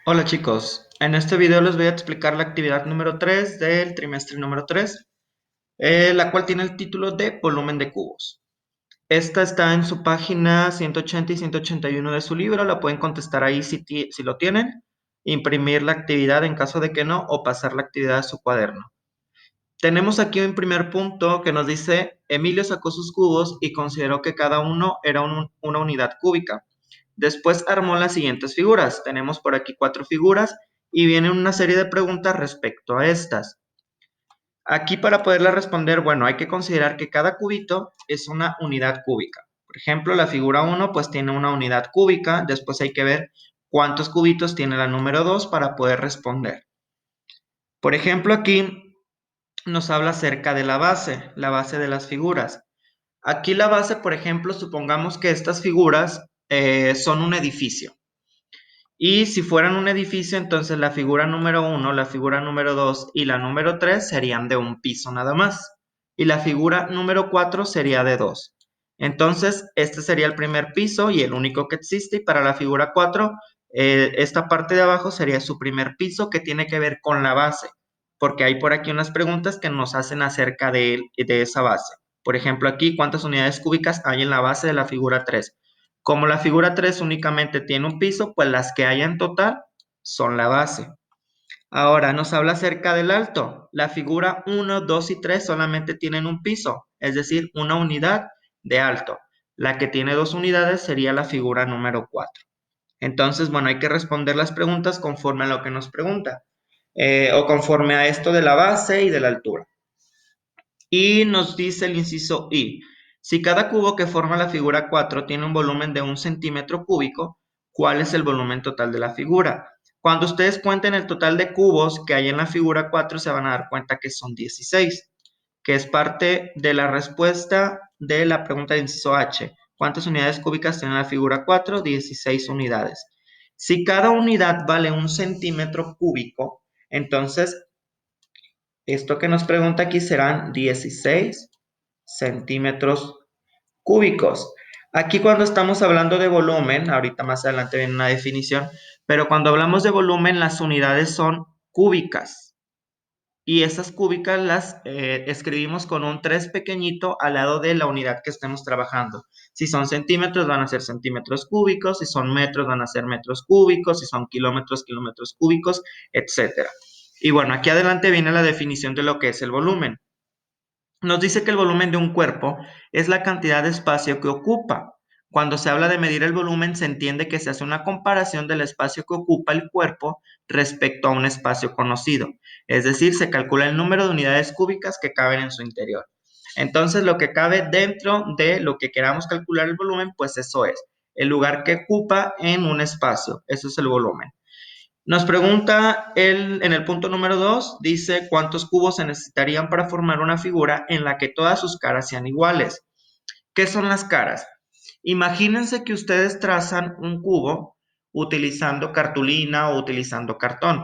Hola chicos, en este video les voy a explicar la actividad número 3 del trimestre número 3, la cual tiene el título de volumen de cubos. Esta está en su página 180 y 181 de su libro, la pueden contestar ahí si lo tienen, imprimir la actividad en caso de que no o pasar la actividad a su cuaderno. Tenemos aquí un primer punto que nos dice, Emilio sacó sus cubos y consideró que cada uno era una unidad cúbica. Después armó las siguientes figuras. Tenemos por aquí 4 figuras y viene una serie de preguntas respecto a estas. Aquí para poderlas responder, bueno, hay que considerar que cada cubito es una unidad cúbica. Por ejemplo, la figura 1 pues tiene una unidad cúbica, después hay que ver cuántos cubitos tiene la número 2 para poder responder. Por ejemplo, aquí nos habla acerca de la base de las figuras. Aquí la base, por ejemplo, supongamos que estas figuras son un edificio. Y si fueran un edificio, entonces la figura número 1, la figura número 2 y la número 3 serían de un piso nada más. Y la figura número 4 sería de 2. Entonces, este sería el primer piso y el único que existe. Y para la figura 4, esta parte de abajo sería su primer piso que tiene que ver con la base. Porque hay por aquí unas preguntas que nos hacen acerca de esa base. Por ejemplo, aquí, ¿cuántas unidades cúbicas hay en la base de la figura 3? Como la figura 3 únicamente tiene un piso, pues las que hay en total son la base. Ahora nos habla acerca del alto. La figura 1, 2 y 3 solamente tienen un piso, es decir, una unidad de alto. La que tiene 2 unidades sería la figura número 4. Entonces, bueno, hay que responder las preguntas conforme a lo que nos pregunta, o conforme a esto de la base y de la altura. Y nos dice el inciso I, si cada cubo que forma la figura 4 tiene un volumen de 1 cm3, ¿cuál es el volumen total de la figura? Cuando ustedes cuenten el total de cubos que hay en la figura 4 se van a dar cuenta que son 16, que es parte de la respuesta de la pregunta de inciso H. ¿Cuántas unidades cúbicas tiene la figura 4? 16 unidades. Si cada unidad vale 1 cm3, entonces esto que nos pregunta aquí serán 16 centímetros cúbicos. Aquí cuando estamos hablando de volumen, ahorita más adelante viene una definición, pero cuando hablamos de volumen las unidades son cúbicas y esas cúbicas las escribimos con un 3 pequeñito al lado de la unidad que estemos trabajando. Si son centímetros van a ser centímetros cúbicos, si son metros van a ser metros cúbicos, si son kilómetros, kilómetros cúbicos, etcétera. Y bueno, aquí adelante viene la definición de lo que es el volumen. Nos dice que el volumen de un cuerpo es la cantidad de espacio que ocupa. Cuando se habla de medir el volumen, se entiende que se hace una comparación del espacio que ocupa el cuerpo respecto a un espacio conocido. Es decir, se calcula el número de unidades cúbicas que caben en su interior. Entonces, lo que cabe dentro de lo que queramos calcular el volumen, pues eso es el lugar que ocupa en un espacio. Eso es el volumen. Nos pregunta en el punto número 2, dice cuántos cubos se necesitarían para formar una figura en la que todas sus caras sean iguales. ¿Qué son las caras? Imagínense que ustedes trazan un cubo utilizando cartulina o utilizando cartón.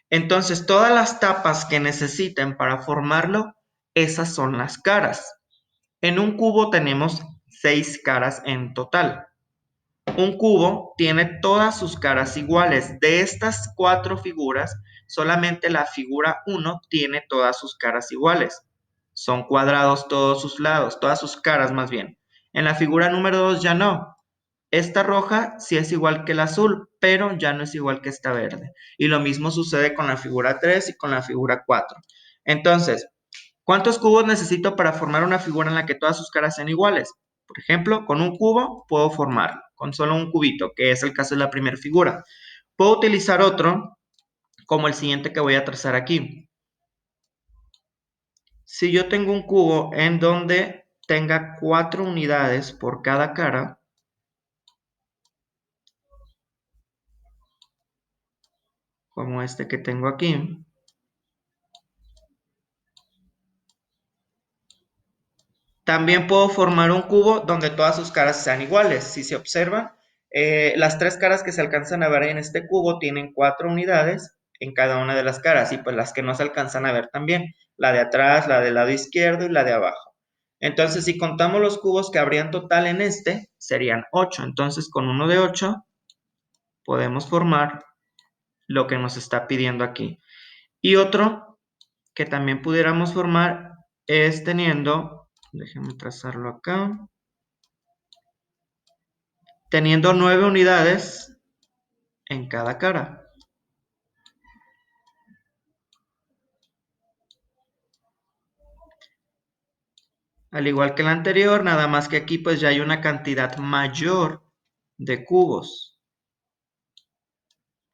Entonces, todas las tapas que necesiten para formarlo, esas son las caras. En un cubo tenemos 6 caras en total. Un cubo tiene todas sus caras iguales. De estas 4 figuras, solamente la figura 1 tiene todas sus caras iguales. Son cuadrados todos sus lados, todas sus caras más bien. En la figura número 2 ya no. Esta roja sí es igual que el azul, pero ya no es igual que esta verde. Y lo mismo sucede con la figura 3 y con la figura 4. Entonces, ¿cuántos cubos necesito para formar una figura en la que todas sus caras sean iguales? Por ejemplo, con un cubo puedo formarlo, con solo un cubito, que es el caso de la primera figura. Puedo utilizar otro, como el siguiente que voy a trazar aquí. Si yo tengo un cubo en donde tenga 4 unidades por cada cara, como este que tengo aquí, también puedo formar un cubo donde todas sus caras sean iguales. Si se observan, las 3 caras que se alcanzan a ver en este cubo tienen 4 unidades en cada una de las caras y pues las que no se alcanzan a ver también, la de atrás, la del lado izquierdo y la de abajo. Entonces, si contamos los cubos que habrían total en este, serían 8. Entonces, con uno de 8 podemos formar lo que nos está pidiendo aquí. Y otro que también pudiéramos formar es teniendo, déjenme trazarlo acá, teniendo 9 unidades en cada cara. Al igual que el anterior, nada más que aquí pues ya hay una cantidad mayor de cubos.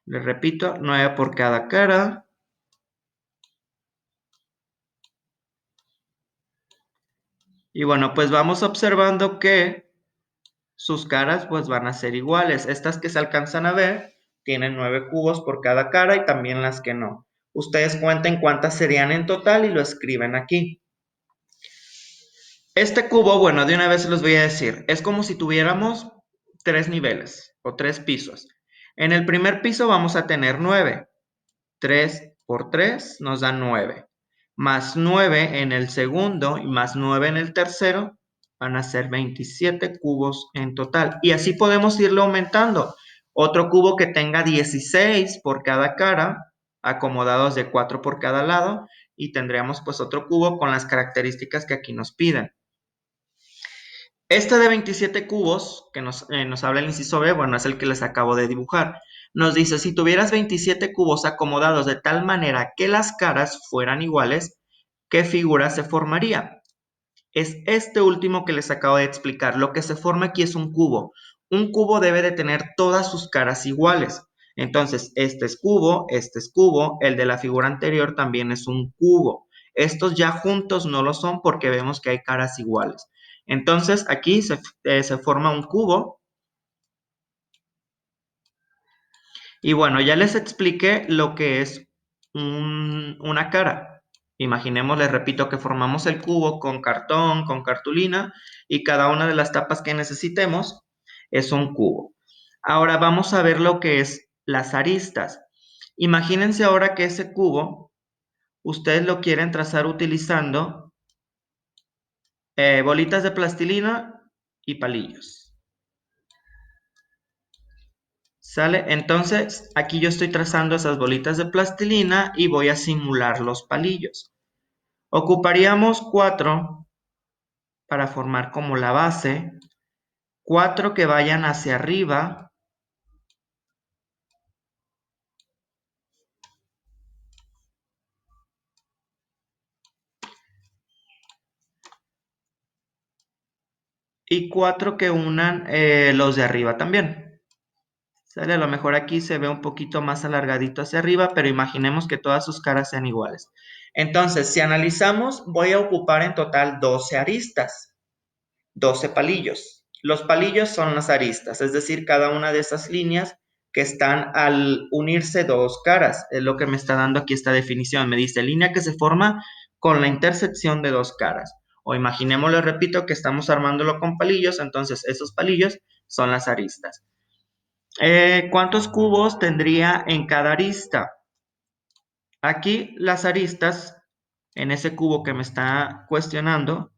Les repito, 9 por cada cara. Y bueno, pues vamos observando que sus caras pues van a ser iguales. Estas que se alcanzan a ver tienen 9 cubos por cada cara y también las que no. Ustedes cuenten cuántas serían en total y lo escriben aquí. Este cubo, bueno, de una vez les voy a decir, es como si tuviéramos 3 niveles o 3 pisos. En el primer piso vamos a tener 9. 3 por 3 nos da 9. Más 9 en el segundo y más 9 en el tercero van a ser 27 cubos en total. Y así podemos irlo aumentando. Otro cubo que tenga 16 por cada cara, acomodados de 4 por cada lado, y tendríamos pues otro cubo con las características que aquí nos piden. Este de 27 cubos, que nos habla el inciso B, bueno, es el que les acabo de dibujar. Nos dice, si tuvieras 27 cubos acomodados de tal manera que las caras fueran iguales, ¿qué figura se formaría? Es este último que les acabo de explicar. Lo que se forma aquí es un cubo. Un cubo debe de tener todas sus caras iguales. Entonces, este es cubo, el de la figura anterior también es un cubo. Estos ya juntos no lo son porque vemos que hay caras iguales. Entonces, aquí se forma un cubo. Y bueno, ya les expliqué lo que es una cara. Imaginemos, les repito, que formamos el cubo con cartón, con cartulina, y cada una de las tapas que necesitemos es un cubo. Ahora vamos a ver lo que es las aristas. Imagínense ahora que ese cubo, ustedes lo quieren trazar utilizando bolitas de plastilina y palillos. ¿Sale? Entonces, aquí yo estoy trazando esas bolitas de plastilina y voy a simular los palillos. Ocuparíamos 4 para formar como la base, 4 que vayan hacia arriba y 4 que unan los de arriba también. ¿Sale? A lo mejor aquí se ve un poquito más alargadito hacia arriba, pero imaginemos que todas sus caras sean iguales. Entonces, si analizamos, voy a ocupar en total 12 aristas. 12 palillos. Los palillos son las aristas, es decir, cada una de esas líneas que están al unirse dos caras. Es lo que me está dando aquí esta definición. Me dice línea que se forma con la intersección de dos caras. O imaginémoslo, repito, que estamos armándolo con palillos, entonces esos palillos son las aristas. ¿Cuántos cubos tendría en cada arista? Aquí las aristas, en ese cubo que me está cuestionando,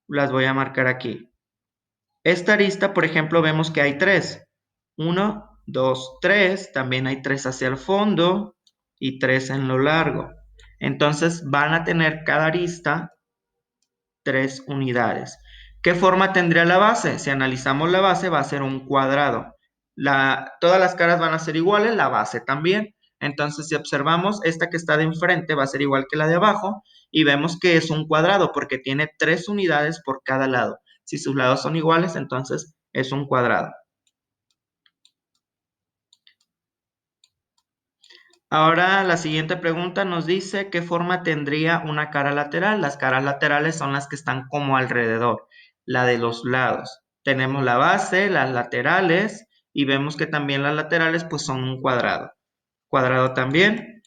las voy a marcar aquí. Esta arista, por ejemplo, vemos que hay 3. 1, 2, 3. También hay 3 hacia el fondo y 3 en lo largo. Entonces van a tener cada arista 3 unidades. ¿Qué forma tendría la base? Si analizamos la base va a ser un cuadrado. Todas las caras van a ser iguales, la base también. Entonces si observamos, esta que está de enfrente va a ser igual que la de abajo y vemos que es un cuadrado porque tiene 3 unidades por cada lado. Si sus lados son iguales, entonces es un cuadrado. Ahora la siguiente pregunta nos dice qué forma tendría una cara lateral. Las caras laterales son las que están como alrededor, la de los lados. Tenemos la base, las laterales y vemos que también las laterales pues son un cuadrado. Cuadrado también.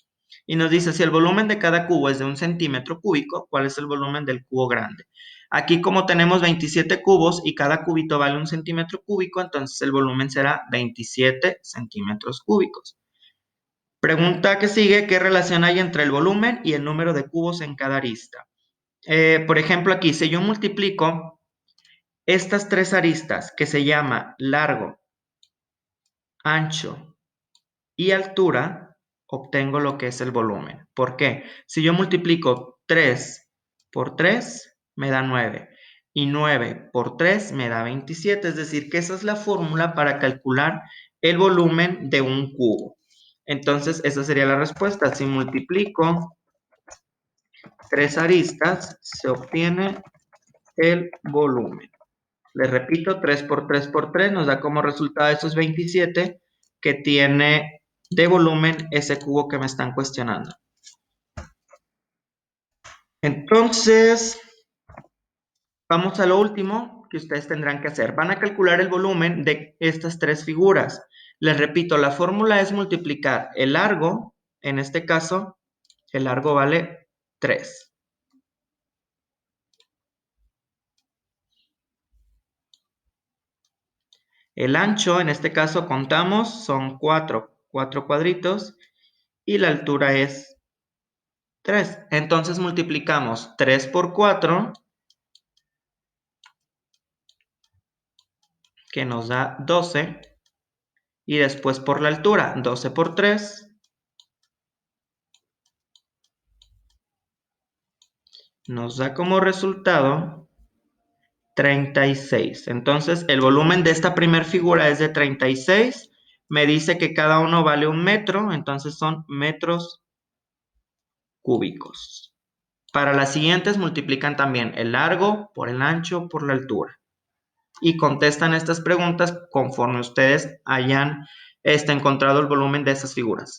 Y nos dice si el volumen de cada cubo es de 1 centímetro cúbico, ¿cuál es el volumen del cubo grande? Aquí como tenemos 27 cubos y cada cubito vale 1 centímetro cúbico, entonces el volumen será 27 centímetros cúbicos. Pregunta que sigue, ¿qué relación hay entre el volumen y el número de cubos en cada arista? Por ejemplo, aquí, si yo multiplico estas 3 aristas que se llama largo, ancho y altura, obtengo lo que es el volumen. ¿Por qué? Si yo multiplico 3 por 3, me da 9. Y 9 por 3 me da 27. Es decir, que esa es la fórmula para calcular el volumen de un cubo. Entonces, esa sería la respuesta. Si multiplico 3 aristas, se obtiene el volumen. Les repito, 3 por 3 por 3 nos da como resultado esos 27 que tiene de volumen ese cubo que me están cuestionando. Entonces, vamos a lo último que ustedes tendrán que hacer. Van a calcular el volumen de estas tres figuras. Les repito, la fórmula es multiplicar el largo, en este caso, el largo vale 3. El ancho, en este caso contamos, son 4 cuadritos y la altura es 3. Entonces multiplicamos 3 por 4, que nos da 12, y después por la altura, 12 por 3, nos da como resultado 36. Entonces el volumen de esta primera figura es de 36. Me dice que cada uno vale 1 metro, entonces son metros cúbicos. Para las siguientes multiplican también el largo por el ancho por la altura. Y contestan estas preguntas conforme ustedes hayan encontrado el volumen de esas figuras.